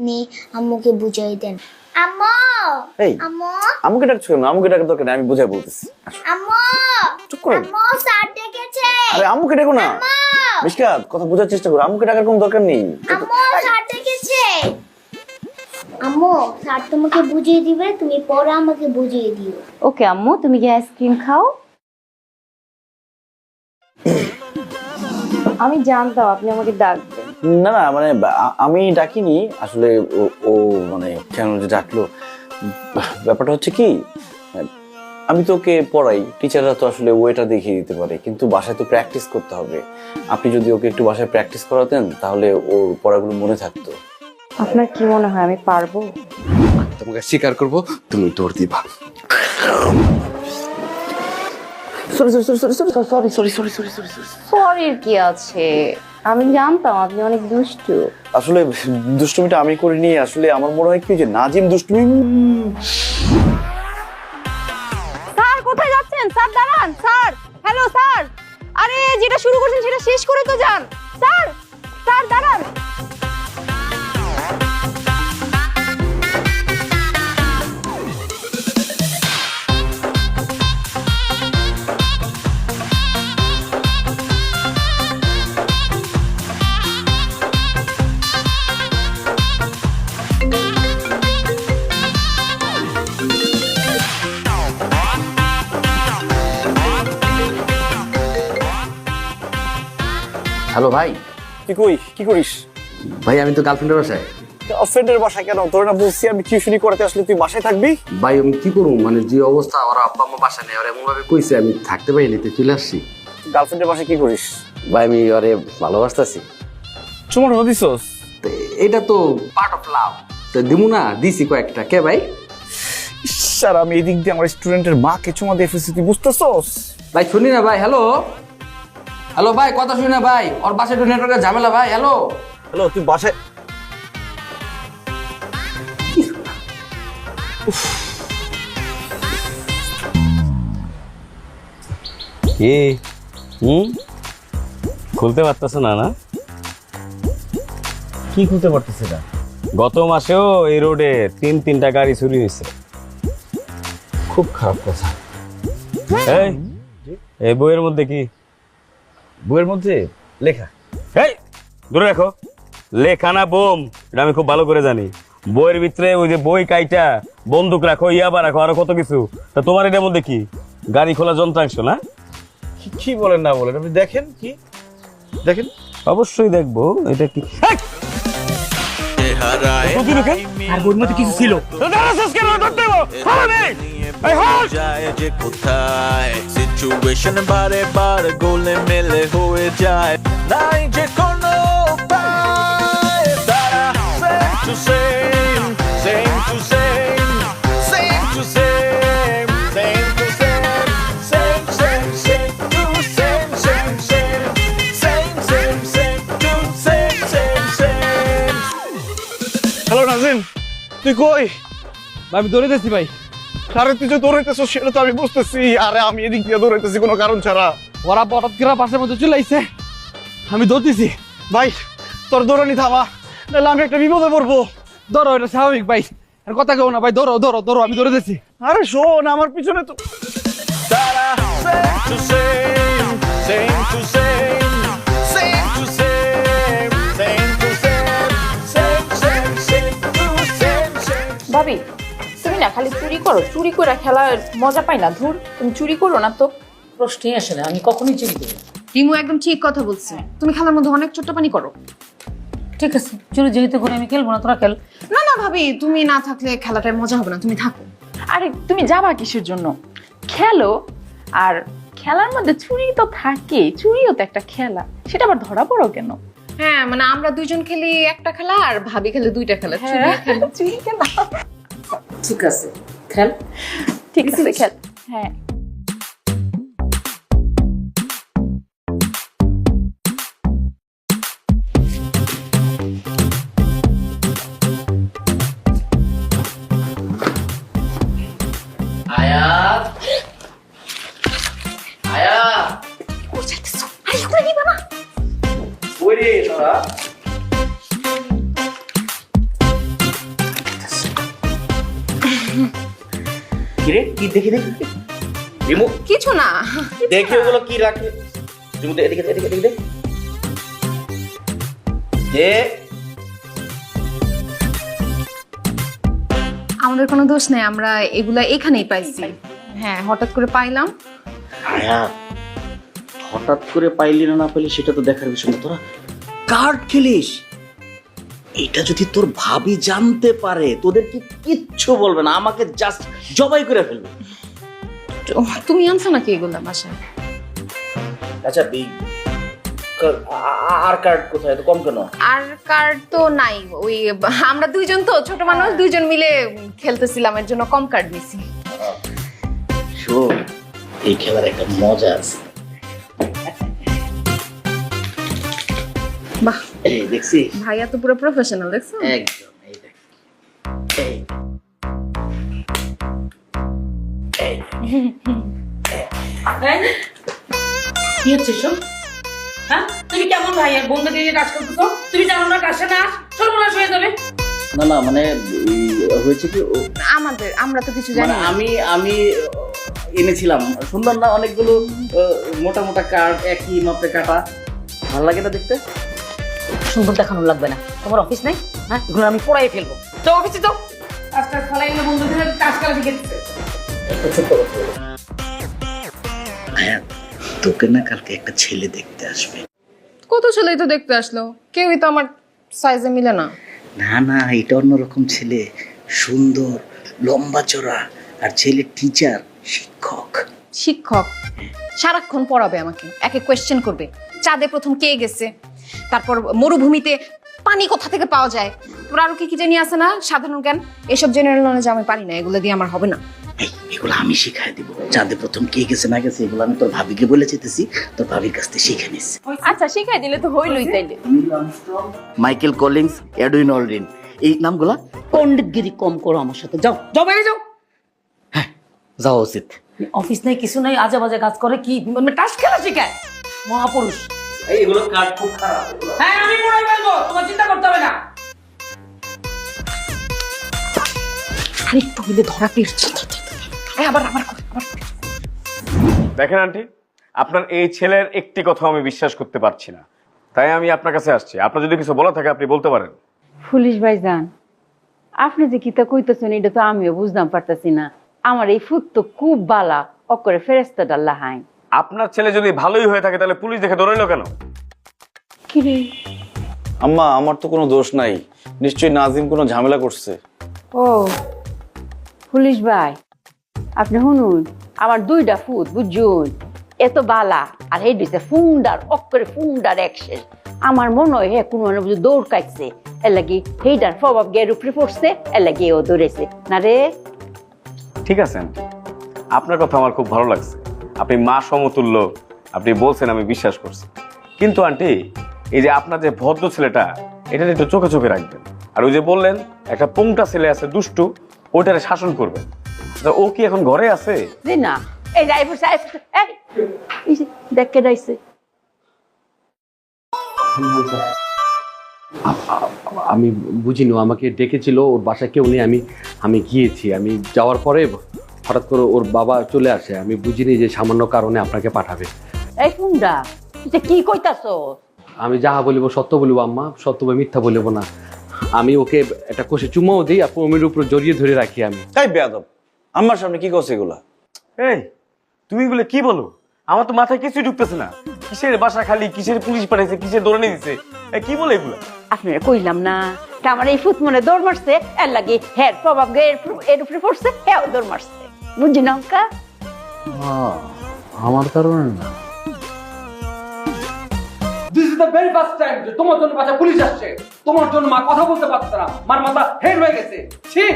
আপনি আম্মুকে বুঝাই দেন। আম্মু, এই আম্মু, আমাকে ডাকছো কেন? আমাকে ডাকার দরকার নেই, আমি বুঝাই বলতেছি। আম্মু, চুপ করো। আম্মু স্যার ডেকেছে। আরে আম্মুকে ডাকো না। আম্মু, মিশকাত, কথা বোঝার চেষ্টা করো। আম্মুকে ডাকার কোনো দরকার নেই। আম্মু স্যার ডেকেছে। আম্মু, স্যার তোমাকে বুঝিয়ে দিবে, তুমি পরে আমাকে বুঝিয়ে দিও। ওকে আম্মু, তুমি কি আইসক্রিম খাও? আমি জানতাম আপনি আমাকে ডাকবেন। না না, মানে আমি ডাকিনি আসলে। ও ও মানে কেন যে ডাকলো, ব্যাপারটা হচ্ছে কি, আমি তো ওকে পড়াই, টিচাররা তো আসলে ওয়েটা দেখিয়ে দিতে পারে, কিন্তু বাসায় তো প্র্যাকটিস করতে হবে। আপনি যদি ওকে একটু বাসায় প্র্যাকটিস করাতেন তাহলে ওর পড়াগুলো মনে থাকতো। আপনার কি মনে হয় আমি পারবো? তোমাকে স্বীকার করবো, তুমি দৌড় দিবা। Sorry sorry sorry sorry sorry sorry sorry sorry sorry sorry sorry. সরির কি আছে? আমি জানতাম আপনি অনেক দুষ্টু। আসলে দুষ্টুমিটা আমি করিনি, আসলে আমার মনে হয় কি যে নাজিম দুষ্টুমি। স্যার কোথায় যাচ্ছেন? স্যার দাঁড়ান। Sir, hello sir. আরে যেটা শুরু করছেন সেটা শেষ করে তো যান। স্যার, স্যার দাঁড়ান। হ্যালো ভাই। কি করিস? ভাই আমি তো গার্লফ্রেন্ডের বাসায়। গার্লফ্রেন্ডের বাসায় কেন? তোর না বলছি আমি টিউশনি করাতে, আসলে তুই বাসায় থাকবি? ভাই আমি কি করবো, মানে যে অবস্থা, ওরা আব্বা আম্মা বাসা নেই, ওরা এমন ভাবে কইছে আমি থাকতে পারিনি, তো চলে আসছি। গার্লফ্রেন্ডের বাসায় কি করিস? ভাই আমি ওরে ভালোবাসতেছি। চুমর হদিছস? তো এটা তো পার্ট অফ লাভ, তো দিমু না, দিছি কয়েকটা। কে ভাই? স্যার আমি এদিক দিয়ে আমার স্টুডেন্টের মাকে চুমা দিয়ে ফেলছি, তুই বুঝতেছস? ভাই শুনি না ভাই। হ্যালো হ্যালো ভাই, কথা শুনি না ভাই, ওর বাসায় একটু নেটওয়ার্কের ঝামেলা ভাই। হ্যালো হ্যালো, তুই বাসায়? কি খুলতে পারতেছে না? না কি খুলতে পারতেছে না? গত মাসেও এই রোডে তিনটা গাড়ি চুরি হয়েছে। খুব খারাপ কথা। এই বইয়ের মধ্যে কি? বইয়ের মধ্যে লেখা। এই দূরে রাখো, লেখা না বোম, এটা আমি খুব ভালো করে জানি। বইয়ের ভিতরে ওই যে বই কাইটা বন্দুক রাখো, ইয়াবা রাখো, আরো কত কিছু। তা তোমার এটার মধ্যে কি? গাড়ি খোলা যন্ত্রাংশ না? কি বলেন না বলেন, আপনি দেখেন। কি দেখেন? অবশ্যই দেখবো। এটা কি? আর বইয়ের মধ্যে কিছু ছিল। কোথায় সিচুয়েশন বারে বারে গোলে মেলে হয়ে যায়, নাই যে কোনো উপায়। তারা same to same, same to same, same to same, same to same, same same same to same same same, same same same to same same same. Hello Nazim, তুই কই? আমি দৌড়ে ভাই। আরে তুই যে দৌড়াইতেছ সেটা তো আমি বুঝতেছি। আরে আমি এদিক দিয়ে দৌড়াইতেছি কোনো কারণ ছাড়া। ওরা বটত করে বাসের মধ্যে চলে আইছে, আমি দৌড়তেছি। ভাই তোর দৌড়ানি থামা, নাহলে আমি একটা বিপদে পড়বো। ধরো, এটা স্বাভাবিক ভাই, আর কথা কেউ না ভাই। ধরো ধরো ধরো, আমি দৌড়েতেছি। আরে শোন, আমার পিছনে তো Tara, same to same, same to same, same to same, same to same, same same same to same same. ভাবি, তুমি না খালি চুরি করো, চুরি করে খেলার মজা পাই না। ধুর, তুমি চুরি করো না তো। প্রশ্নই আসে না, আমি কখনোই চুরি করি না। রিমু একদম ঠিক কথা বলছে। তুমি খেলার মধ্যে অনেক ছোট্টপানি করো। ঠিক আছে, চুরি যেহেতু করে আমি খেলবো না, তোরা খেল। না না ভাবি, তুমি না থাকলে খেলাটায় মজা হবে না, তুমি থাকো। আরে তুমি যাবা কিসের জন্য? খেলো। আর খেলার মধ্যে চুরি তো থাকে, চুরিও তো একটা খেলা, সেটা আবার ধরা পড়ো কেন? হ্যাঁ, মানে আমরা দুইজন খেলি একটা খেলা, আর ভাবি খেলে দুইটা খেলা। চুরি খেলা। ঠিক আছে, খেল। ঠিক আছে, খেল। হ্যাঁ। আয়াত, আয়াত, ও চাইতেছো? আরে ওগুলো নিবা না। ওই রে তোরা। কিরে কি দেখি দেখি রিমু কিছু না। দেখি ওগুলো কি রাখে রিমু এদিকে এদিকে এদিকে দেখ এ আমাদের কোনো দোষ নেই, আমরা এগুলা এখানেই পাইছি। হ্যাঁ, হঠাৎ করে পাইলাম। হায়াত হঠাৎ করে পাইলি না পাইলি সেটা তো দেখার বিষয় না। তোরা কার্ড খেলিস, এটা যদি তোর ভাবি জানতে পারে তোদের কি কিচ্ছু বলবে না, আমাকে জাস্ট জবাই করে ফেলবে। তুমি আনছো নাকি এগুলা বাসায়? আচ্ছা আর কার্ড কোথায়, তো কম কেন? আর কার্ড তো নাই, ওই আমরা দুইজন তো ছোট মানুষ, দুইজন মিলে খেলতেছিলাম, এর জন্য কম কার্ড নিছি। শোন, এই খেলার একটা মজা আছে। বাহ, এই দেখছি ভাইয়া তো পুরো প্রফেশনাল, দেখছো? একদম। এই দেখ কি হচ্ছে সব? হ্যাঁ, তুমি কেমন ভাই আর বন্ধু দিয়ে কাজ করতেছো? তুমি জানো না কাজটা না সর্বনাশ হয়ে যাবে। না না মানে হয়েছে কি আমরা তো কিছু মানে জানি না। আমি এনেছিলাম সুন্দর না অনেকগুলো মোটা মোটা কার্ড একই মাপে কাটা, ভালো লাগে না দেখতে? সুন্দর দেখানো লাগবে না, তোমার অফিস নাই? হ্যাঁ, এগুলো আমি পড়াই ফেলবো। তো অফিসে তো কাজটা ফলাই না, বন্ধুদের কাজ করা শিখে দিচ্ছে। হ্যাঁ, তোকে না কালকে একটা ছেলে দেখতে আসবে। কত ছেলেই তো দেখতে আসলো, কেউই তো আমার সাইজে মিলে না। না না, এটা অন্যরকম ছেলে, সুন্দর, লম্বা চড়া, আর ছেলে টিচার, শিক্ষক। শিক্ষক সারাক্ষণ পড়াবে আমাকে, একে কোয়েশ্চেন করবে। চাঁদে প্রথম কে গেছে, তারপর মরুভূমিতে পানি কোথা থেকে পাওয়া যায়, তোর আরো কি কি জানি আছে না সাধারণ জ্ঞান, এসব জেনারেল নলেজ আমি পারি না, এগুলো দিয়ে আমার হবে না। এগুলো আমি শিখাই দিব। চাঁদে প্রথম কে গেছে না গেছে এগুলো আমি তোর ভাবিকে বলে যেতেছি, তোর ভাবির কাছ থেকে শিখে নিস। আচ্ছা, শিখাই দিলে তো হইলই তাইলে। মাইকেল কলিংস, এডউইন অলড্রিন, এই নামগুলা। পণ্ডিতগিরি কম করো আমার সাথে, যাও যাও বাইরে যাও। হ্যাঁ, যাওয়া উচিত। অফিস নাই, কিছু নাই, আজে বাজে কাজ করে, কি মানে টাস খেলা শিখায় মহাপুরুষ। এগুলো কার্ড খুব খারাপ। হ্যাঁ, আমি পড়াই ফেলবো, তোমার চিন্তা করতে হবে না। আরেকটু হইলে ধরা পেয়েছে। আবার আবার দেখেন আন্টি, আপনার এই ছেলের একটি কথা আমি বিশ্বাস করতে পারছি না, তাই আমি আপনার কাছে আসছি। আপনার যদি কিছু বলা থাকে আপনি বলতে পারেন। পুলিশ ভাইজান, আপনি যে কিতা কইতেছেন এটা তো আমিও বুঝতাম পারতেছি না। আমার এই ফুট তো খুব বালা, অকরে ফেরেস্তা ডাল্লা হাই। আপনার ছেলে যদি ভালোই হয়ে থাকে তাহলে পুলিশ দেখে দৌড়াইলো কেন? কিরে আম্মা, আমার তো কোনো দোষ নাই, নিশ্চয়ই নাজিম কোনো ঝামেলা করছে। ও পুলিশ ভাই, আপনি শুনুন, আমার দুইটা ফুট বুঝুন এত বালা, আর এই দিছে ফুন্ডার, অকরে ফুন্ডার একশেষ। আমার মনে হয় হে কোনো দৌড় কাটছে, এর লাগি হেইটার প্রভাব গের উপরে পড়ছে, এর লাগি ও দৌড়েছে না রে। ঠিক আছে আন্টি, আপনার কথা আমার খুব ভালো লাগছে, আপনি মা সমতুল্য, আপনি বলছেন আমি বিশ্বাস করছি। কিন্তু আন্টি, এই যে আপনার যে ভদ্র ছেলেটা, এটা একটু চোখে চোখে রাখবেন। আর ওই যে বললেন একটা পুংটা ছেলে আছে দুষ্টু, ওইটারে শাসন করবেন। ও কি এখন ঘরে আছে? জি না, এই যাই পড়ছে, এই দেখ কে যাইছে। আমি বুঝিনি, আমাকে ডেকেছিল, ওর বাসায় কেউ নেই, আমি গিয়েছি। আমি যাওয়ার পরে হঠাৎ করে ওর বাবা চলে আসে, আমি বুঝিনি যে সামান্য কারণে আপনাকে পাঠাবে। এই ফুন্ডা, তুই কি কইতাছ? আমি যাহা বলিব সত্য বলিব আম্মা, সত্য বা মিথ্যা বলিব না। আমি ওকে একটা কষে চুমাও দিই, আর অমির উপর জড়িয়ে ধরে রাখি। আমি তাই বেয়াদব, আমার সামনে কি করছে এগুলা? এই তুমি এগুলো কি বলো? আমার তো মাথায় কিছুই ঢুকতেছে না। কিসের বাসা খালি, কিসের পুলিশ পাঠাইছে, কিসের দৌড়ে নিয়ে দিচ্ছে, কি বলে এগুলো? আপনারা কইলাম না, তা আমার এই ফুট মনে দৌড় মারছে, এর লাগি হ্যাঁ প্রভাব এর উপরে পড়ছে, হ্যাঁ দৌড় মারছে, বুঝছি না অঙ্কা? আমার কারণে না। This is the very first time যে তোমার জন্য বাসা পুলিশ আসছে। তোমার জন্য মা কথা বলতে পারছে না, মার মাথা হেড হয়ে গেছে। ঠিক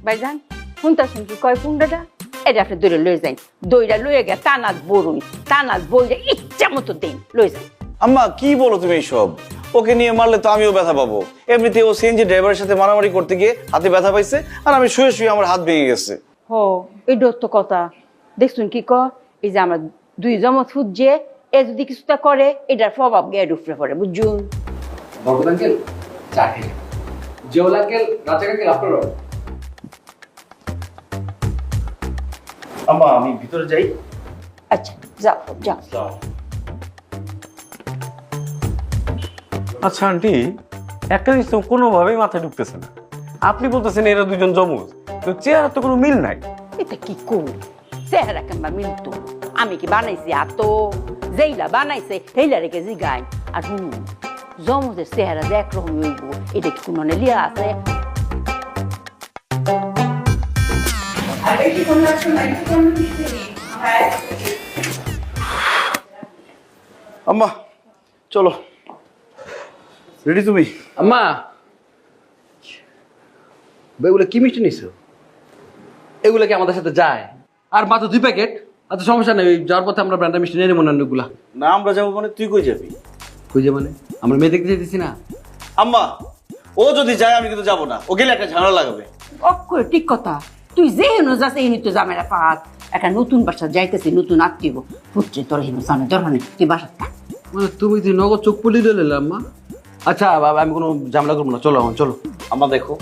ভাইজান শুনতাছেন কি কয় পুন্ডাটা? এটা আপনি দৌড়ে লয়ে যাই, দইরা লয়ে গে টানাত বরুন, টানাত বললে ইচ্ছা মতো দিন লয়ে যাই। আম্মা কি বলো তুমি এইসব? ওকে নিয়ে মারলে তো আমিও ব্যথা পাবো। এমনিতে ও সিএনজি ড্রাইভারের সাথে মারামারি করতে গিয়ে হাতে ব্যথা পাইছে, আর আমি শুয়ে শুয়ে আমার হাত ভেঙে গেছে। হো, এইটা তো কথা। দেখছুন কি ক, এই যে আমরা দুই জমত ফুট যে এ যদি কিছুটা করে, এটার প্রভাব গের উপরে পড়ে, বুঝুন? ভগত আঙ্কেল চা খেলে, জিওল আঙ্কেল, রাজা আঙ্কেল আপনারও। আম্মা আমি ভিতরে যাই। আচ্ছা যাও যাও। আচ্ছা আন্টি, একটা জিনিস তো কোনোভাবেই মাথায় ঢুকতেছে না। আপনি বলতেছেন এরা দুজন জমজ, তো চেহারা তো কোনো মিল নাই। এটা কি কর চেহারা কেমবা মিলতো? আমি কি বানাইছি? আর তো যেইলা বানাইছে সেইলা রেখে জিগাই। আর শুনুন, জমজের চেহারা যে একরকম হইব, এটা কি কোনো লিয়া আছে? আম্মা চলো, রেডি তুমি? আম্মা এগুলো কি মিষ্টি নিছো? এগুলো কি আমাদের সাথে যায়? আর মাত্র 2 প্যাকেট। আচ্ছা সমস্যা নেই, ওই যাওয়ার পথে আমরা ব্র্যান্ডের মিষ্টি নিয়ে নেবো না অন্যগুলা। না আমরা যাবো মানে তুই কই যাবি? খুঁজে মানে আমরা মেয়ে দেখতে যেতেছি না। আম্মা ও যদি যায় আমি কিন্তু যাবো না, ও গেলে একটা ঝামেলা লাগাবে। অক্ষয় ঠিক কথা, তুই যে হেন যাচ্ছে এই নিত্য জামেরা ফাঁক। একটা নতুন বাসা যাইতেছি, নতুন আত্মীয় পুত্রে তোর হেন জানে দরকার নেই, তুই বাসা থাক। মানে তুমি তুই নগদ চোখ পুলি দিলে আম্মা। আচ্ছা বাবা আমি কোনো ঝামেলা করবো না, চলো এখন চলো। আম্মা দেখো,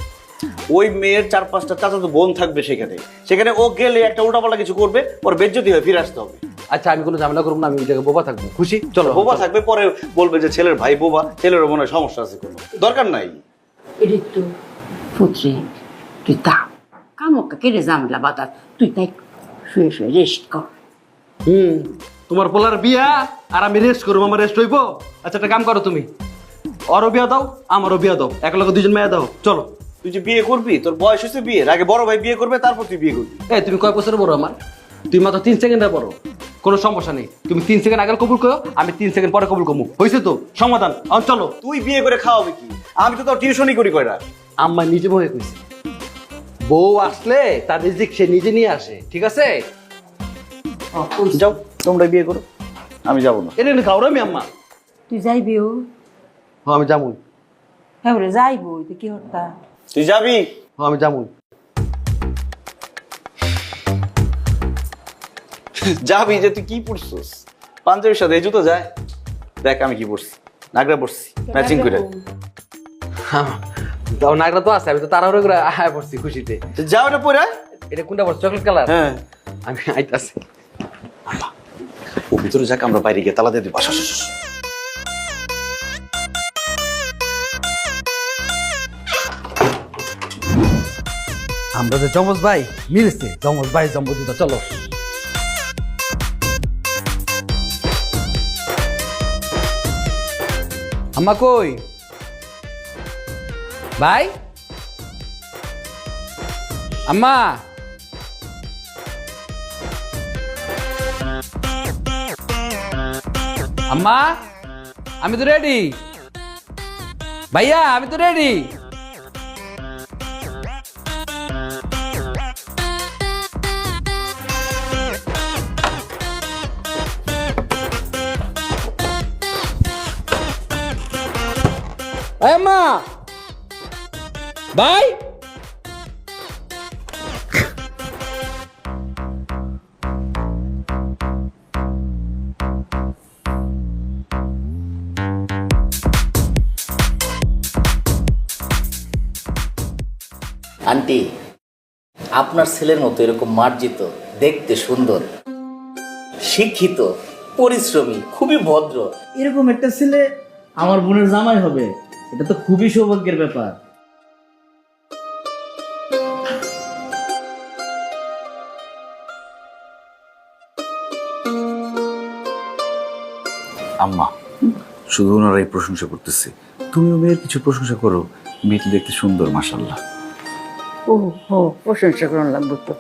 ওই মেয়ের 4-5টা চাচাতো বোন থাকবে সেখানে, সেখানে ও গেলে একটা উল্টাপাল্টা কিছু করবে, ওর বেজ্জতি হয়ে ফিরে আসতে হবে। আচ্ছা আমি কোনো ঝামেলা করবো না, আমি ওই জায়গায় বোবা থাকবো, খুশি? চলো। বোবা থাকবে, পরে বলবে যে ছেলের ভাই বোবা, ছেলেরও মনে হয় সমস্যা আছে, কোনো দরকার নাই। এটা তো পুত্রে তুই তা কামকা কেড়ে জামেলা বাতাস, তুই তাই শুয়ে শুয়ে রেস্ট কর। তোমার পোলার বিয়া আর আমি রেস্ট করবো, আমার রেস্ট হইবো? আচ্ছা একটা কাম করো তুমি, ওরও বিয়া দাও আমারও বিয়া দাও, এক লগে 2জন মেয়ে দাও, চলো। তুই যে বিয়ে করবি, তোর বয়স হয়েছে বিয়ের, আগে বড় ভাই বিয়ে করবে তারপর তুই বিয়ে করবি। এই তুমি কয় বছর বড় আমার? তুই মাত্র 3 সেকেন্ডের বড়, কোনো সমস্যা নেই। তুমি 3 সেকেন্ড আগে কবুল করো, আমি 3 সেকেন্ড পরে কবুল করবো, হয়েছে তো সমাধান। এখন চলো। তুই বিয়ে করে খাওয়াবি কি? আমি তো তোর টিউশনই করি কয়টা। আম্মা নিজে বয়ে কইছে, বউ আসলে তার রিজিক সে নিজে নিয়ে আসে, ঠিক আছে? যাও তোমরা বিয়ে করো, আমি যাবো না। এটা খাওয়া আমি আম্মা। তুই যাইবিও? হ্যাঁ আমি যাবো। হ্যাঁ বলে যাইবো, তুই কি হতা? তুই যাবি? হ্যাঁ আমি যাবো। যাবি যে তুই কি পড়ছিস? পাঞ্জাবির সাথে এই জুতো যায়? দেখ আমি কি পড়ছি, নাগরা পড়ছি ম্যাচিং করে। তাও নাগরা তো আছে, আমি তো তাড়াহুড়ো করে আয়া পড়ছি খুশিতে। যাও এটা পরে। এটা কোনটা পড়ছে? Chocolate colour? হ্যাঁ আমি আইতাছি। ও ভিতরে যাক, আমরা বাইরে গিয়ে তালা দিয়ে দিই। বাসা আমরা যে জমজ ভাই মিলছে, জমজ ভাই জম্বুদা, চলো। আম্মা কই ভাই? আম্মা আম্মা আমি তো রেডি। ভাইয়া আমি তো রেডি। আম্মা ভাই আন্টি, আপনার ছেলের মতো এরকম মার্জিত, দেখতে সুন্দর, শিক্ষিত, পরিশ্রমী, খুবই ভদ্র এরকম একটা ছেলে আমার বোনের জামাই হবে, এটা তো খুবই সৌভাগ্যের ব্যাপার। আম্মা শুধু ওনারাই প্রশংসা করতেছে, তুমিও মেয়ের কিছু প্রশংসা করো। মেয়েটি দেখতে সুন্দর, মাশাআল্লাহ। ও হো, প্রশংসা করুন লাগবো তো।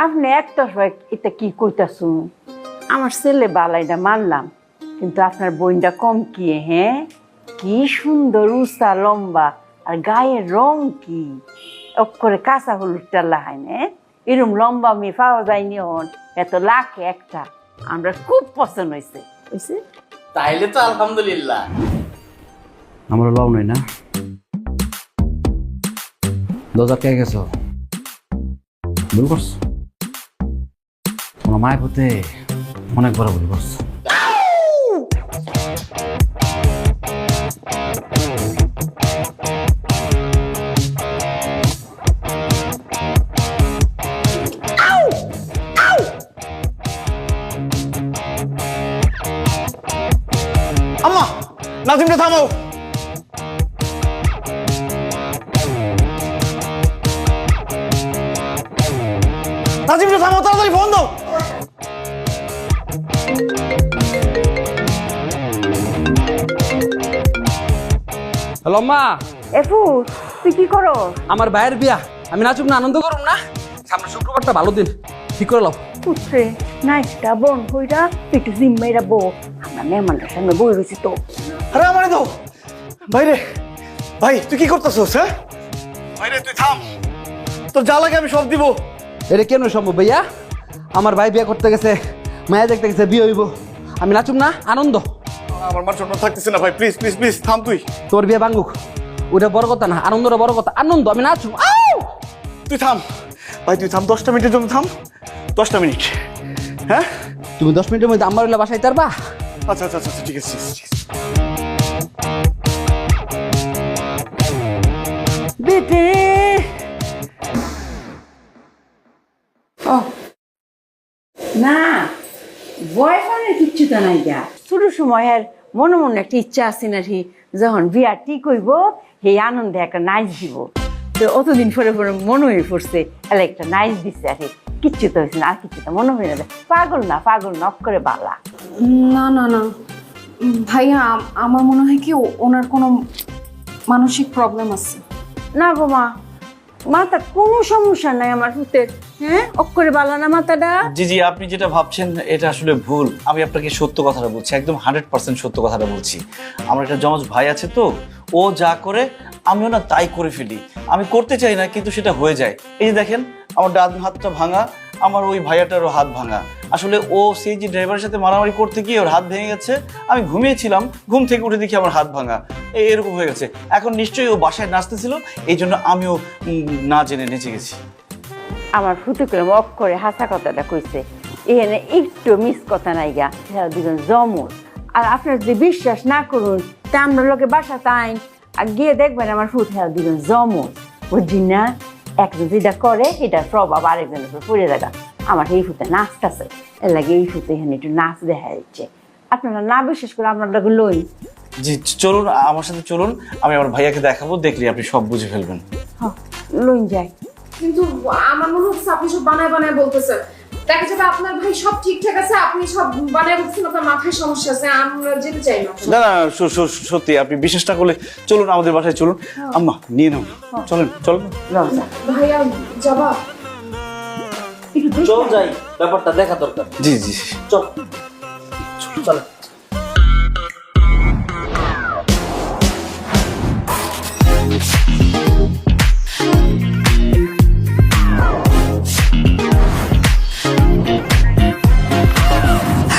আপনি একটা এটা কি কইতাছুন? আমার ছেলে বালাইটা মানলাম, কিন্তু আপনার বোনটা কম কি? হ্যাঁ, কি সুন্দর উঁচা লম্বা, আর গায়ের রং কি অক্ষরে কাঁচা হলুদটা লাহাই না, এরম লম্বা মেয়ে পাওয়া যায়নি হন, এত লাখে একটা। আমরা খুব পছন্দ হয়েছে। তাইলে তো আলহামদুলিল্লাহ। আমার লও নাই না, দরজা কে গেছো? ভুল করছো, তোমার মায়ের হতে অনেক বড় ভুল করছো। নাজিমটা থামাও। নাজিমটা থামাও, তাড়াতাড়ি ফোন দাও। হ্যালো মা, এফু তুই কি করো? আমার ভাইয়ের বিয়া, আমি নাচুক না, আনন্দ করুম না? সামনে শুক্রবারটা ভালো দিন, ঠিক করে লাও। পুত্রে নাইসটা বোন হইরা একটু জিম্মাইরা বো, আমরা মেহমানটার সামনে বই রয়েছি তো। আরে আমারে দাও। ভাইরে, ভাই তুই কি করতেছস? হ্যাঁ ভাইরে তুই থাম, তোর যা লাগে আমি সব দিব। এটা কেন সম্ভব ভাইয়া? আমার ভাই বিয়ে করতে গেছে, মায়া দেখতে গেছে, বিয়ে হইব, আমি নাচুম না? আনন্দ। আমার মান সম্মান থাকতেছে না ভাই, প্লিজ প্লিজ প্লিজ থাম তুই। তোর বিয়ে ভাঙ্গুক, ওটা বড় কথা না, আনন্দটা বড় কথা। আনন্দ, আমি নাচুম। তুই থাম ভাই, তুই থাম, 10টা মিনিটের জন্য থাম। 10টা মিনিট। হ্যাঁ তুমি 10 মিনিটের মধ্যে আমার বাসায় তারবা? আচ্ছা আচ্ছা আচ্ছা ঠিক আছে ঠিক আছে। বেটে না বয়ফ্রেন্ডের কিচ্ছু তো নাই গা। ছোট সময়ের মনে মনে একটা ইচ্ছা আছে না রে, যখন বিয়া ঠিক হইব সেই আনন্দে একটা নাইচ দিব। তো অতদিন পরে পরে মনে হয়ে পড়ছে, এলে একটা নাইচ দিচ্ছে আর কিচ্ছু তো হয়েছে না, আর কিছু তো মনে হয় না। পাগল না নক করে বালা। না না না ভাইয়া, আমার মনে হয় কি ওনার কোনো মানসিক প্রবলেম আছে। না গো মা, মাথা কোনো সমস্যা নাই আমার পুতের। হ্যাঁ অক্ষরে বালা না মাথাটা। জি জি, আপনি যেটা ভাবছেন এটা আসলে ভুল। আমি আপনাকে সত্য কথাটা বলছি, একদম 100% সত্য কথাটা বলছি। আমার একটা জমজ ভাই আছে তো, ও যা করে আমিও না তাই করে ফেলি। আমি করতে চাই না কিন্তু সেটা হয়ে যায়। এই যে দেখেন আমার ডান হাতটা ভাঙা, আমার ওই ভাইয়াটারও হাত ভাঙা। আসলে ও সেই যে ড্রাইভারের সাথে মারামারি করতে গিয়ে ওর হাত ভেঙে গেছে। আমি ঘুমিয়েছিলাম, ঘুম থেকে উঠে দেখি আমার হাত ভাঙা, এরকম হয়ে গেছে। এখন নিশ্চয়ই ও বাসায় নাচতেছিল, এই জন্য আমিও না জেনে নেচে গেছি। আমার ফুটু করে অক্ষরে হাসা কথাটা কইছে, এখানে একটু মিস কথা নাই গা। হ্যাঁ দুজন জমজ। আর আপনার যদি বিশ্বাস না করুন তা আমরা লোকে বাসা তাই আর গিয়ে দেখবেন আমার ফুট হ্যাঁ দুজন জমজ। বুঝছি না, একজন যেটা করে এটার প্রভাব আরেকজনের উপর পড়ে দেখা। আমার এই ফুটে নাচতেছে, এর লাগে এই ফুটে এখানে একটু নাচ দেখা যাচ্ছে। আপনারা না বিশ্বাস করে আপনার লোক লই। জি চলুন, আমার সাথে চলুন, আমি আমার ভাইয়াকে দেখাবো, দেখলে আপনি সব বুঝে ফেলবেন। হ্যাঁ লইন যাই। কিন্তু আমার মনে হচ্ছে আপনি সব বানায় বানায় বলতেছেন। দেখা যাবে আপনার ভাই সব ঠিকঠাক আছে, আপনি সব বানায় বলতেছেন, আপনার মাথায় সমস্যা আছে। আমরা যেতে চাই না। না না সত্যি, আপনি বিশ্বাস না করলে চলুন আমাদের বাসায় চলুন। আম্মা নিয়ে নাও, চলেন চলেন। ভাইয়া যাবা? চল যাই, ব্যাপারটা দেখা দরকার। জি জি চল চল।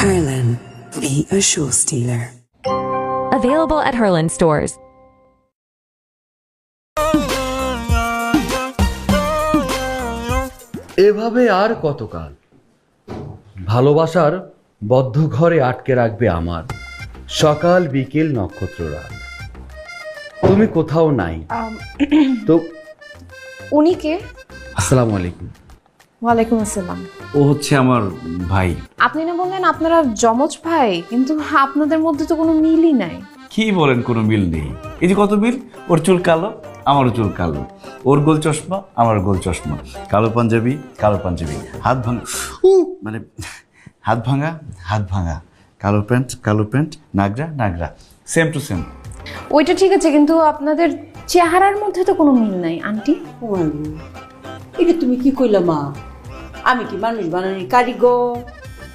Harlan, be a show stealer. Available at Herland stores. এভাবে আর কতকাল ভালোবাসার বদ্ধ ঘরে আটকে রাখবে আমার সকাল বিকেল নক্ষত্র রাত। তুমি কোথাও নাই তো। উনি কে? আসসালামু আলাইকুম। ওয়ালাইকুম আসসালাম। ও হচ্ছে আমার ভাই। আপনি না বললেন আপনারা যমজ ভাই, কিন্তু আপনাদের মধ্যে তো কোনো মিলই নাই। কি বলেন, কোনো মিল নেই? এই যে কত মিল, ওর চুল কালো আমারও চুল কালো, ওর গোল চশমা আমার গোল চশমা, কালো পাঞ্জাবি কালো পাঞ্জাবি, হাত ভাঙা মানে হাত ভাঙা হাত ভাঙা, কালো pant, Nagra Nagra, same to same. ওইটা ঠিক আছে, কিন্তু আপনাদের চেহারার মধ্যে তো কোনো মিল নাই আন্টি। এটা তুমি কি কইলা মা? আমি কি মানুষ বানানোর কারিগর?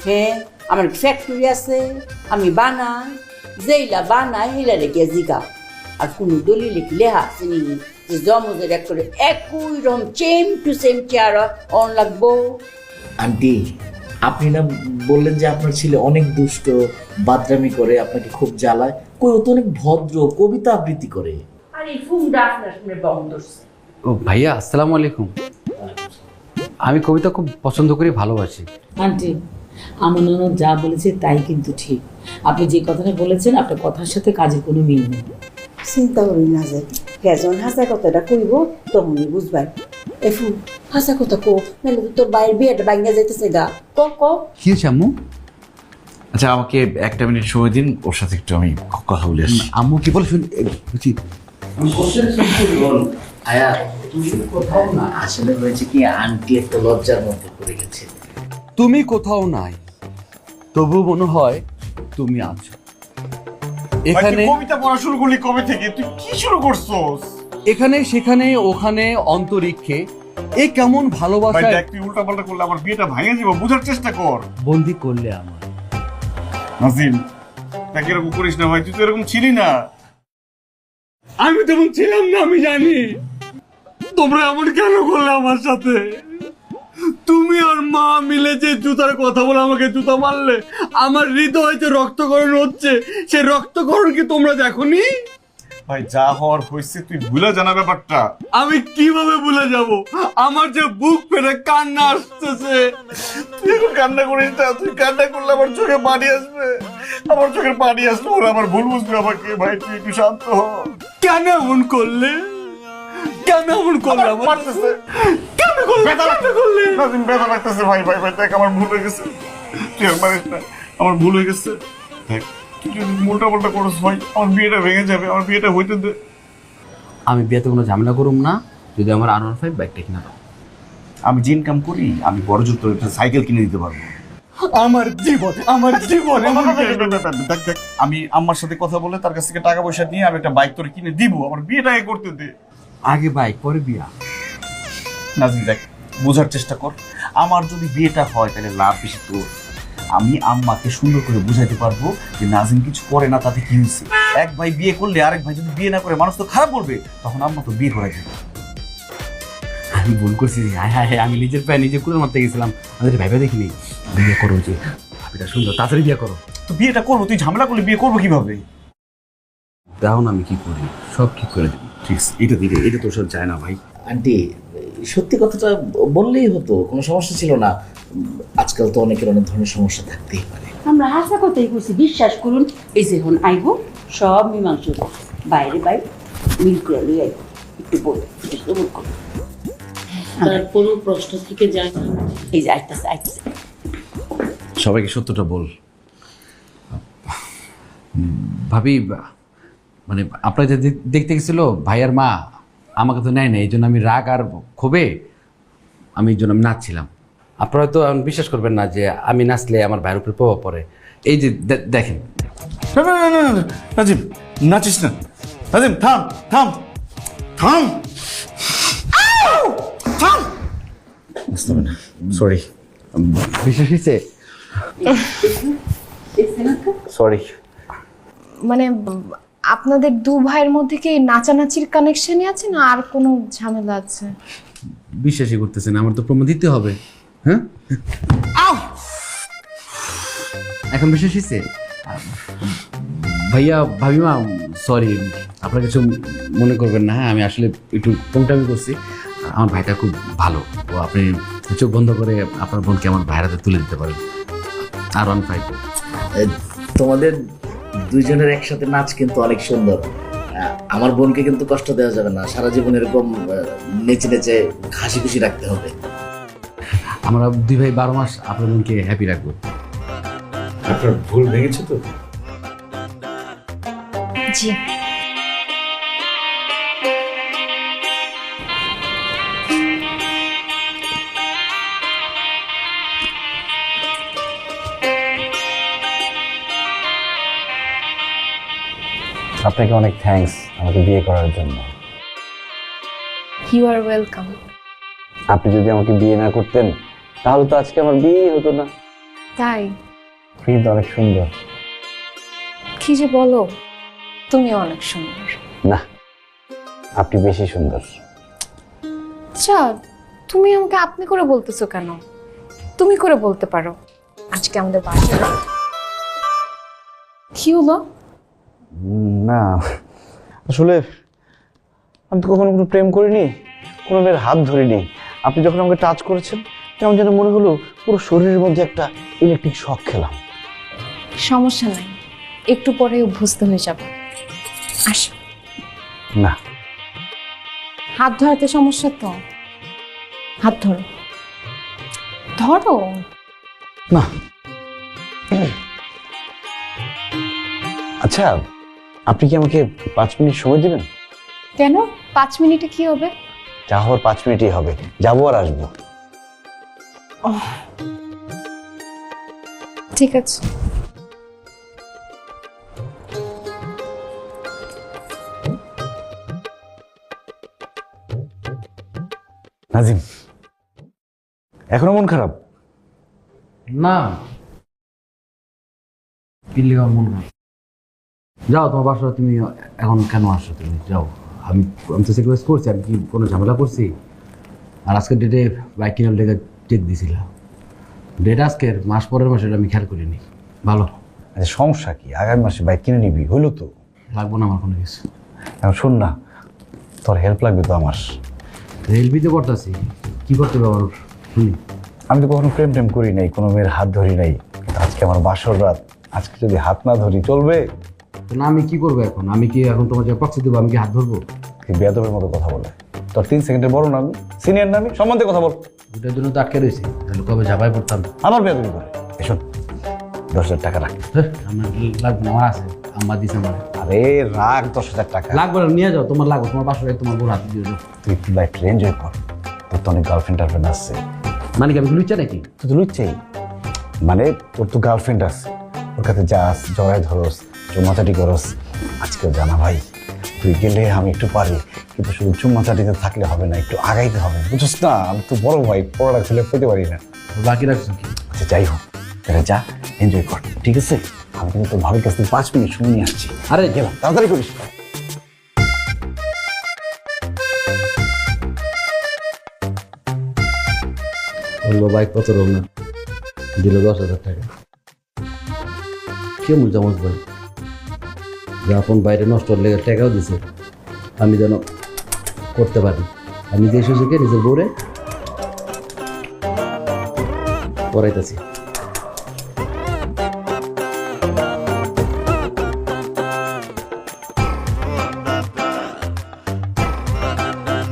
হ্যাঁ আমার ফ্যাক্টরি আছে, আমি বানাই, যেইলা বানাই হেলা রেখে জিগা। আর কোনো দলিলে কি লেখা আছে নি যে জমজের এক করে একই রকম সেম টু সেম চেহারা অন লাগবো? আন্টি, আপনি না বললেন যে আপনার ছেলে অনেক দুষ্ট, বাদরামি করে, আপনাকে খুব জ্বালায়। কই, ও তো অনেক ভদ্র, কবিতা আবৃত্তি করে। আর এই ফুমটা আপনার শুনে বন্ধ। ও ভাইয়া আসসালামু আলাইকুম। আমি কবিতা খুব পছন্দ করি, ভালোবাসি। আন্টি, আমার ননদ যা বলেছে তাই কিন্তু ঠিক। আপনি যে কথাটা বলেছেন আপনার কথার সাথে কাজের কোনো মিল নেই। চিন্তা করি না যে কেজন হাসা কথাটা কইব তখনই বুঝবাই। এফু হাসা কথা কো, নাহলে তো তোর বাইরের বিয়েটা ভাঙিয়া যাইতেছে গা। ক কি হয়েছে আম্মু? আচ্ছা আমাকে একটা মিনিট সময় দিন, ওর সাথে একটু আমি কথা বলে আসি। আম্মু কি বলে শুন বুঝি। আয়া তুমি কোথাও না, আসলে হয়েছে কি আন্টি একটা লজ্জার মধ্যে পড়ে গেছে। তুমি কোথাও নাই, তবু মনে হয় তুমি আছো এখানে। কবিতা পড়া শুরু করলি কবে থেকে? তুই কি শুরু করছস? এখানে সেখানে ওখানে অন্তরিক্ষে, এ কেমন ভালোবাসা। তুই উল্টা পাল্টা করলে আমার বিয়েটা ভাঙে যাবো, বুঝার চেষ্টা কর। বন্দি করলে আমার। নাজিম তাকে এরকম করিস না ভাই, তুই তো এরকম ছিলি না। আমি তেমন ছিলাম না, আমি জানি। তোমরা এমন কেন করলে আমার সাথে? তুমি আর মা মিলে যে জুতার কথা বলে আমাকে জুতা মারলে, আমার হৃদয় যে রক্তকরণ হচ্ছে, সে রক্তকরণ কি তোমরা দেখোনি? ভাই যা হওয়ার হয়েছে তুই ভুলে জানা ব্যাপারটা। আমি কিভাবে ভুলে যাব? আমার যে বুক ফেটে কান্না আসতেছে। তুই এখন কান্না করিস না, তুই কান্না করলে আমার চোখে পানি আসবে। আমার চোখের পানি আসলে ওরা আমার ভুল বুঝবে আমাকে। ভাই তুই একটু শান্ত হ। কেন এমন করলে? কেন এমন করলে? মারতেছে কেন করলে? কেন করলে? নাজিম ব্যথা লাগতেছে ভাই। ভাই ভাই দেখ আমার ভুল হয়ে গেছে, তুই আর মারিস না, আমার ভুল হয়ে গেছে। দেখ তুই যদি উল্টা পাল্টা করস ভাই, আমার বিয়েটা ভেঙে যাবে। আমার বিয়েটা হইতে দে। আমি বিয়েতে কোনো ঝামেলা করুম না যদি আমার R15 বাইকটা কিনা দাও। আমি যে ইনকাম করি, আমি বড় জোর তোর একটা সাইকেল কিনে দিতে পারবো। আমার জীবন দেখ আমি আম্মার সাথে কথা বলে তার কাছ থেকে টাকা পয়সা নিয়ে আমি একটা বাইক তোর কিনে দিব। আমার বিয়েটা আগে করতে দে। আগে বাইক পরে বিয়া। নাজিম দেখ বোঝার চেষ্টা কর, আমার যদি বিয়েটা হয় তাহলে লাভ বেশি তোর। আমি আম্মাকে সুন্দর করে বুঝাইতে পারবো যে নাজিম কিছু করে না, তাতে কি হয়েছে। এক ভাই বিয়ে করলে আরেক ভাই যদি বিয়ে না করে মানুষ তো খারাপ বলবে, তখন আম্মা তো বিয়ে করা যাবে। আমি ভুল করছি। হ্যাঁ হ্যাঁ হ্যাঁ, আমি নিজের পায়ে নিজে কুড়ে মারতে গেছিলাম। আমাদের ভাইবা দেখিনি। বিয়ে করো, যে ভাবিটা সুন্দর, তাড়াতাড়ি বিয়ে করো। তো বিয়েটা করবো, তুই ঝামেলা করলে বিয়ে করবো কিভাবে? দাও না, আমি কি করি সব ঠিক করে দেবো। ঠিক আছে, এটা দিলে এটা তোর সাথে যায় না ভাই। আন্টি সত্যি কথাটা বললেই হতো, কোনো সমস্যা ছিল না। আজকাল তো অনেকের অনেক ধরনের সমস্যা থাকতেই পারে। আমরা হাসা কথাই করছি, বিশ্বাস করুন। এই যে এখন আইব সব মীমাংস বাইরে বাইরে মিল করে লই আইব, একটু বল বল করো। তারপরও প্রশ্ন থেকে যায় না। এই যে আইতাছে আইতাছে। সবাইকে সত্যটা বল। ভাবি মানে আপনার যে দেখতে গেছিল ভাইয়ার মা, আমাকে তো নেয় না, এই জন্য আমি রাগ আর ক্ষোভে আমি এই জন্য আমি নাচছিলাম। আপনারা তো বিশ্বাস করবেন না যে আমি নাচলে আমার ভাইয়ের উপরে প্রভাব পড়ে। এই যে দেখেন। না না না না নাজিম, নাচিস না। নাজিম থাম থাম থাম থাম। সরি, বিশ্বাস হয়েছে? সরি। মানে আপনাদের দু ভাইয়ের মধ্যে কি নাচানাচির কানেকশনই আছে না আর কোনো ঝামেলা আছে? বিশ্বাসই করতেছেন, আমার তো প্রমাণ দিতে হবে। হ্যাঁ এখন বিশ্বাস হয়েছে? ভাইয়া ভাবিমা সরি, আপনার কিছু মনে করবেন না। হ্যাঁ আমি আসলে একটু কমটামি করছি। আমার ভাইটা খুব ভালো, তো আপনি চোখ বন্ধ করে আপনার বোনকে আমার ভাইয়ের হাতে তুলে দিতে পারেন। R15। তোমাদের দুইজনের একসাথে নাচ কিন্তু অনেক সুন্দর। আমার বোনকে কিন্তু কষ্ট দেওয়া যাবে না, সারা জীবন এরকম নেচে নেচে হাসি খুশি রাখতে হবে। আমরা দুই ভাই 12 মাস আপনার বোনকে হ্যাপি রাখবো। আপনার ভুল ভেঙেছে তো? জি। আপনাকে অনেক থ্যাঙ্কস আমাকে বিয়ে করার জন্য। You are welcome. আপনি যদি আমাকে বিয়ে না করতেন তাহলে তো আজকে আমার বিয়েই হতো না। তাই? আপনি কিন্তু অনেক সুন্দর। কি যে বলো, তুমি অনেক সুন্দর। না, আপনি বেশি সুন্দর। আচ্ছা, তুমি আমাকে আপনি করে বলতেছো কেন? তুমি করে বলতে পারো। আজকে আমাদের বাসায় কি হলো? না আসলে আমি তো কখনো কোনো প্রেম করিনি, কোনো মেয়ের হাত ধরিনি। আপনি যখন আমাকে টাচ করেছেন কেমন যেন মনে হলো পুরো শরীরের মধ্যে একটা ইলেকট্রিক শক খেলাম। সমস্যা নাই, একটু পরে অভ্যস্ত হয়ে যাব। আসো। না, হাত ধরাতে সমস্যা তো? হাত ধরো, ধরো না আচ্ছা আপনি কি আমাকে 5 মিনিট সময় দিবেন? কেন 5 মিনিটে কি হবে? যা হওয়ার 5 মিনিটই হবে, যাবো আর আসবো। ঠিক আছে। নাজিম এখনো মন খারাপ? না পিল্লি আমার মন খারাপ। যাও তোমার বাসা, তুমি এখন কেন আসো? তুমি যাও। আমি তো স্যাক্রিফাইস করছি, আমি কি কোনো ঝামেলা করছি? আর আজকের ডেটে বাইক কেনার লেগে চেক দিছিলাম। ডেট আজকের, মাস পরের মাসে আমি খেয়াল করিনি। ভালো। আচ্ছা সমস্যা কি, আগামী মাসে বাইক কিনে নিবি, হইলো তো। লাগবো না আমার কোনো কিছু। এখন শোন না, তোর হেল্প লাগবে তো আমার। হেল্পই তো করতেছি, কি করতে হবে আমার শুনি। আমি তো কখনো প্রেম টেম করি নাই, কোনো মেয়ের হাত ধরি নাই। আজকে আমার বাসর রাত, আজকে যদি হাত না ধরি চলবে? না আমি কি করবো এখন? আমি কি এখন তোমার যে পক্ষে দেবো? আমি কি হাত ধরবো? বেয়াদবের মতো কথা বলে। তোর 3 সেকেন্ডের বড় না আমি, সিনিয়র না আমি, সম্বন্ধে কথা বল। দুটার জন্য তো আটকে রয়েছি, তাহলে কবে ঝাপাই পড়তাম। আমার বেয়াদবি করে। এসব 10,000 টাকা রাখ। আমার লাগবে না, আমার আছে, আম্মা দিছে আমার। আরে রাখ 10,000 টাকা। লাগবে না, নিয়ে যাও, তোমার লাগবে, তোমার বাসায় তোমার বোর হাতে দিয়ে যাও। তুই একটু লাইফটা এনজয় কর, তোর তো অনেক গার্লফ্রেন্ড টার্লফ্রেন্ড আছে। মানে কি আমি লুচ্চা নাকি? তুই তো লুচ্ছেই, মানে তোর তো গার্লফ্রেন্ড আছে, ওর কাছে যাস, জড়ায় ধরস, চুম্মাচাটি করস। আজকেও জানা ভাই, তুই গেলে আমি একটু পারি, কিন্তু শুধু চুম্মাচাটিতে থাকলে হবে না, একটু আগাইতে হবে, বুঝছিস না? আমি তো বড় ভাই, পড়াটা খুলে পেতে পারি না। বাকি রাখছো কি? আচ্ছা যাই হোক, তাহলে যা এনজয় কর, ঠিক আছে? আমি কিন্তু তোর ভাবির কাছ থেকে 5 মিনিট সময় নিয়ে আসছি। আরে গেলাম, তাড়াতাড়ি করিস। বললো বাইক কত রোগ না, দিল 10,000 টাকা। কেমন জমজ ভাই, আপন বাইরে নষ্ট লেগে টাকাও দিছে, আমি যেন করতে পারি। আমি যে সুযোগে নিজের বউরে পড়াইতেছি।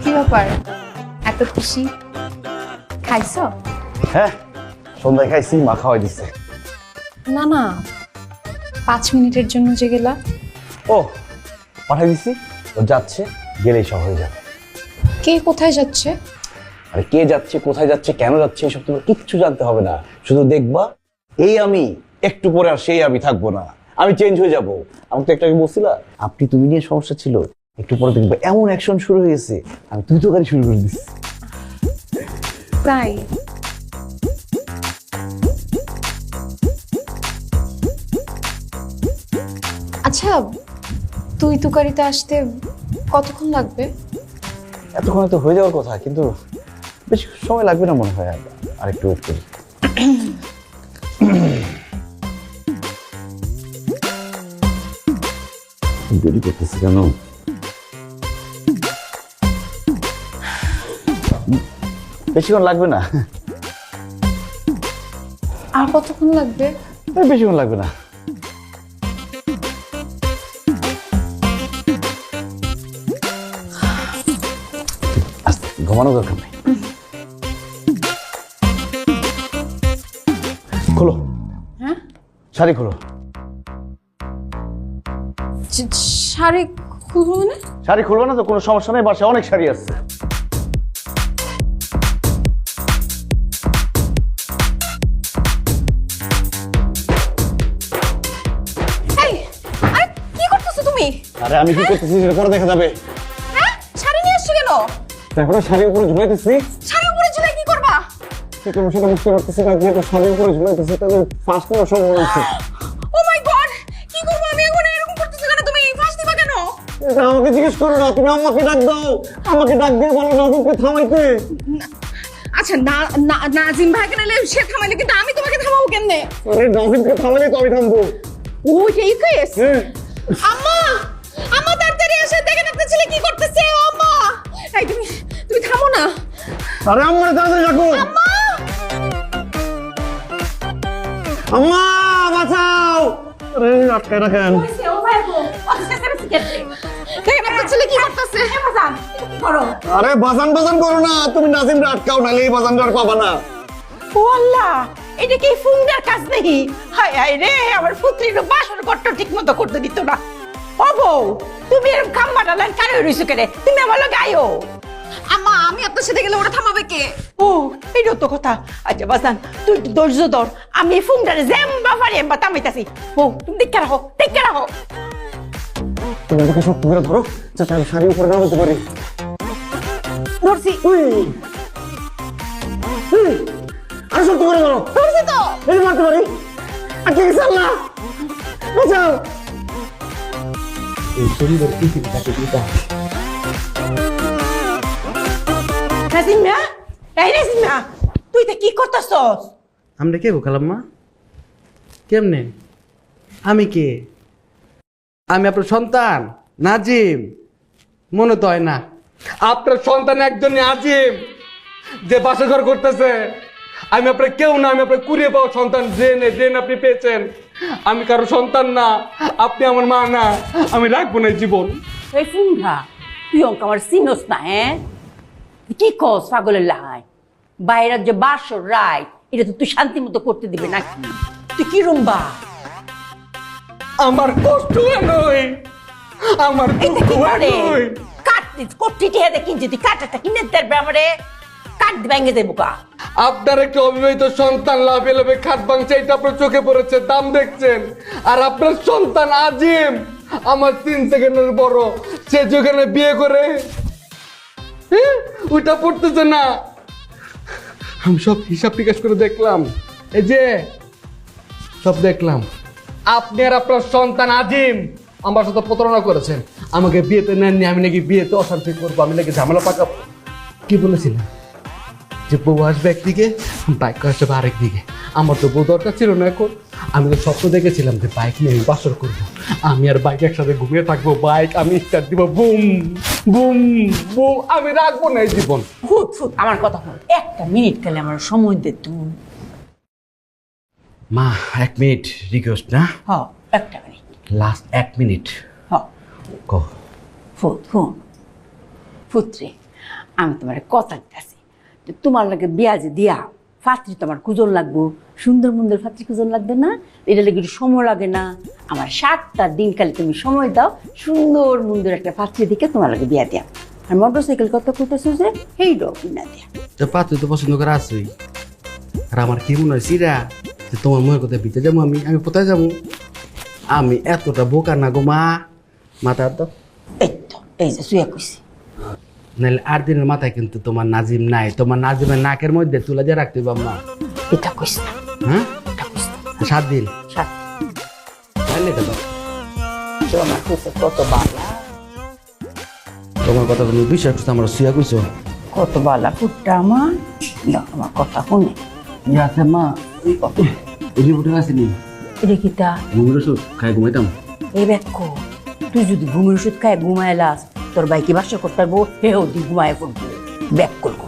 কি ব্যাপার, এত খুশি? খাইছো? হ্যাঁ সন্ধ্যায় খাইছি, মা খাওয়াই দিচ্ছে। না না, 5 মিনিটের জন্য যে গেলা। ও পাঠাই দিছি, ও যাচ্ছে, গেলেই সব হয়ে যাবে। কে কোথায় যাচ্ছে? আরে কে যাচ্ছে, কোথায় যাচ্ছে, কেন যাচ্ছে, এসব তোমার কিচ্ছু জানতে হবে না। শুধু দেখবা এই আমি, একটু পরে আর সেই আমি থাকবো না, আমি চেঞ্জ হয়ে যাব। আমাকে তো একটা বলছিলা আপনি তুমি নিয়ে সমস্যা ছিল, একটু পরে দেখবে এমন অ্যাকশন শুরু হয়েছে, আমি তুই তো গাড়ি শুরু করে দিচ্ছি। তাই? আচ্ছা, তুই তুকারিতে আসতে কতক্ষণ লাগবে? এতক্ষণে তো হয়ে যাওয়ার কথা, কিন্তু বেশি সময় লাগবে না মনে হয়, আর একটু ওয়েট করি। দেরি করতেছি কেন? বেশিক্ষণ লাগবে না। আর কতক্ষণ লাগবে? বেশিক্ষণ লাগবে না। ঘুমানো দরকার নেই। খোলো। হ্যাঁ শাড়ি খোলো। শাড়ি খুলবো মানে? শাড়ি খুলবো না তো কোনো সমস্যা নেই, বাসায় অনেক শাড়ি আছে। আরে কি করতেছো তুমি? আরে আমি কি করতেছি সেটা পরে দেখা যাবে। হ্যাঁ, শাড়ি নিয়ে আসছো কেন? এখন শাড়ির উপরে ঝুলাইতেছি। শাড়ি উপরে ঝুলাই কি করবা? কি করবো সেটা বুঝতে পারতেছি না, যেহেতু শাড়ির উপরে ঝুলাইতেছি তাহলে ফাঁস নেওয়ার সম্ভাবনা আছে। ও মাই গড, কি করবো আমি এখন? এরকম করতেছো কেন তুমি? ফাঁস দিবা কেন? এটা আমাকে জিজ্ঞেস করো না, তুমি আমাকে ডাক দাও, আমাকে ডাক দিয়ে বলো নাজিমকে থামাইতে। আচ্ছা না না, নাজিম ভাইকে নাইলে সে থামাইলে, কিন্তু আমি তোমাকে থামাবো কেমনে? আরে নাজিমকে থামাইলে তো আমি থামবো। ও এই কেস? হ্যাঁ। আম্মা, আম্মা তাড়াতাড়ি এসে দেখেন আপনার ছেলে কি করতেছে। ও আম্মা, এই তুমি থামো না। আরে আম্মা তাড়াতাড়ি ডাকো। আম্মা, আম্মা বাঁচাও। আরে আটকায় রাখেন। দেখেন আপনার ছেলে কি করতেছে। আরে বাজান বাজান করো না, তুমি নাজিমরে আটকাও, নাহলে এই বাজানটা আর পাবা না। ও আল্লাহ, এটা কি ফুঙ্গার কাজ নেই? হায় হায় রে, আমার পুত্রীর বাসর ঘরটা ঠিক মতো করতে দিত না। ও বউ, তুমি এরকম খাম্বাটা লাইন কারে রইছো কেরে? তুমি আমার লগে আইও। আম্মা আমি আপনার সাথে গেলে ওরা থামাবে কে? ও, এইটাও তো কথা। আচ্ছা বাসান, তুই একটু ধৈর্য ধর, আমি এই ফুঙ্গারে যেমবা পারি এমবা থামাইতাছি। ও, তুমি দেখে রাখো, দেখে রাখো। তুমি আমাকে শক্ত করে ধরো যাতে আমি শাড়ি উপরে না বলতে পারি। ধরছি। আর শক্ত করে ধরো। ধরছি তো। এই মারতে পারি। আর কে গেছে আল্লাহ বাঁচাও। এই শরীরের পৃথিবীটাকে দিতে হবে। নাজিমা, এই নাজিমা, তুই তো কি করতেছস? আমরা কে গো খালাম্মা? কেমনে? আমি কে? আমি আপনার সন্তান নাজিম? মনে তো হয় না। আপনার সন্তান একজন আজিম যে বাসা ঘর করতেছে। আমি আপনার কেউ না, আমি আপনার কুড়িয়ে পাওয়া সন্তান। ড্রেন আপনি পেয়েছেন। আমি কারো সন্তান না, আপনি আমার মা না। আমি রাখবো না এই জীবন। এই ফুঙ্গা, তুই অঙ্ক আমার চিনস না? হ্যাঁ, কি কস পাগলের লাই? বাইরের যে বাসর রায়, এটা তো তুই শান্তি মতো করতে দিবি নাকি? তুই কি রুম্বা? আমার কষ্ট নয়, আমার দুঃখ নয়। কাটতিস কটিটি হেদে কিনছি, তুই কাটাটা কিনে দেবে আমারে? কাট ভেঙে দেবো কা? আপনার একটা অবিবাহিত সন্তান লাভে লাভে খাট ভাঙছে, এটা আপনার চোখে পড়েছে, দাম দেখছেন। আর আপনার সন্তান আজিম আমার 3 সেকেন্ডের বড়, সে যেখানে বিয়ে করে ওইটা পড়তেছে না। আমি সব হিসাব নিকাশ করে দেখলাম, এই যে সব দেখলাম। আপনি আর আপনার সন্তান আজিম আমার সাথে প্রতারণা করেছেন। আমাকে বিয়েতে নেননি, আমি নাকি বিয়েতে অশান্তি করবো, আমি নাকি ঝামেলা পাকাবো। কি বলেছিলেন যে বউ আসবে একদিকে, বাইক আসবে আরেক দিকে? আমার তো বউ দরকার ছিল না এখন। আমি তো স্বপ্ন দেখেছিলাম যে বাইক নিয়ে আমি বাসর করবো, আমি আর বাইক একসাথে ঘুমিয়ে থাকবো। বাইক আমি স্টার্ট দিব, বুম বুম বুম। আমি রাখবো না এই জীবন। ফুট ফুট, আমার কথা বল, একটা মিনিট খেলে আমার সময় দে তুই। মা 1 মিনিট রিকোয়েস্ট না? হ, একটা মিনিট, লাস্ট 1 মিনিট। হ। কো ফুট ফুট ফুটরে, আমি তোমার কথা দিতেছি, তোমার লাগে বিয়া যে দিয়া ফাত্রি তোমার খুঁজন লাগবো, সুন্দর মন্দির ফাত্রি খুঁজন লাগবে না? এটা লেগে একটু সময় লাগে না? আমার 7টা দিন কালে তুমি সময় দাও, সুন্দর মন্দির একটা ফাত্রি দিকে তোমার লাগে বিয়া দিয়া। আর মোটরসাইকেল কত করতেছো যে সেই ডো কিনা দিয়া। তো পাত্র তো পছন্দ করে আসুই। আর আমার কি মনে হয় সিরা যে তোমার মনের কথা বিতে যাবো আমি? আমি কোথায় যাবো? আমি এতটা বোকা না গো মা। মাথা তো এই তো, এই যে শুয়ে কইছি। নাহলে 8 দিনের মাথায় কিন্তু তোমার নাজিম নাই। তোমার নাজিমের নাকের মধ্যে তুলে দিয়ে রাখতে হবে মা। এটা কইস না, হ্যাঁ, এটা কইস না। 7 দিন। সাত তাহলে এটা দাও। তোমার কইছে কত বালা, তোমার কথা কোনো বিশ্বাস করছো? আমার শুয়া কইছো কত বালা ফুটটা আমার। না, আমার কথা শুনে ইয়ে আছে মা। এই রিপোর্টে আসেনি এটা কিতা? ঘুমের ওষুধ খাই ঘুমাইতাম। এই ব্যাখ্য, তুই যদি ঘুমের ওষুধ খায় ঘুমাইলাস, তোর বাইকে বাসা করতে পারবো, হেও তুই ঘুমায় পড়বো। ব্যাক করবো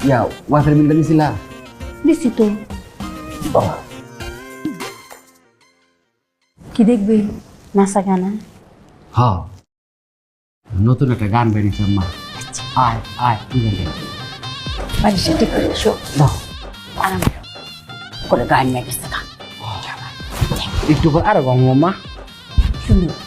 ইয়া ওয়াইফাই মিলটা নিছিলা? দিছি তো। কি দেখবি নাচা গানা? হ্যাঁ, নতুন একটা গান বেরিয়েছে মা। আয় আয় বাড়ির সাথে করে এসো, দাও আরাম করে গান মেগেছে গান একটু পর আরো গাম মা। সুন্দর